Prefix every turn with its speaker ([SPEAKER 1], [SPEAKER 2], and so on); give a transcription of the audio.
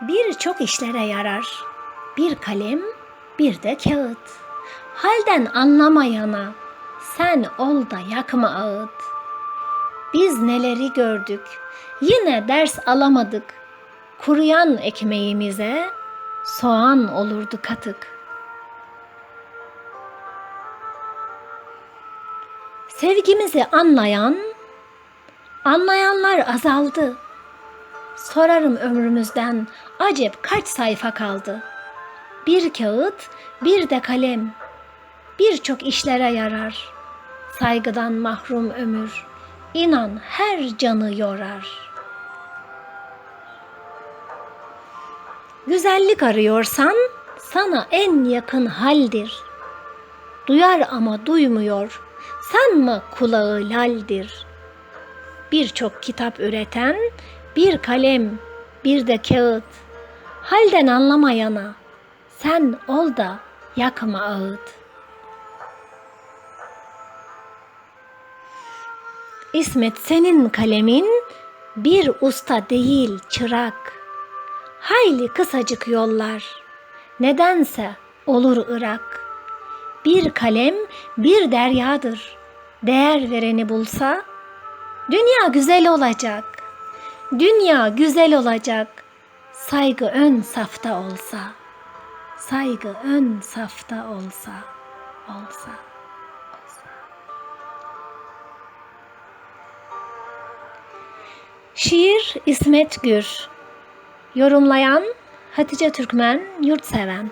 [SPEAKER 1] Birçok işlere yarar. Bir kalem, bir de kağıt. Halden anlamayana sen ol da yakma ağıt. Biz neleri gördük, yine ders alamadık. Kuruyan ekmeğimize soğan olurdu katık. Sevgimizi anlayanlar azaldı. Sorarım ömrümüzden acep kaç sayfa kaldı. Bir kağıt, bir de kalem, birçok işlere yarar. Saygıdan mahrum ömür, inan her canı yorar. Güzellik arıyorsan sana en yakın haldir. Duyar ama duymuyor, sanma kulağı laldir. Birçok kitap üreten bir kalem, bir de kağıt. Halden anlamayana sen ol da yakma ağıt. İsmet senin kalemin bir usta değil çırak. Hayli kısacık yollar, nedense olur Irak. Bir kalem bir deryadır, değer vereni bulsa, dünya güzel olacak, dünya güzel olacak. Saygı ön safta olsa, saygı ön safta olsa. Şiir İsmet Gür. Yorumlayan Hatice Türkmen Yurtseven.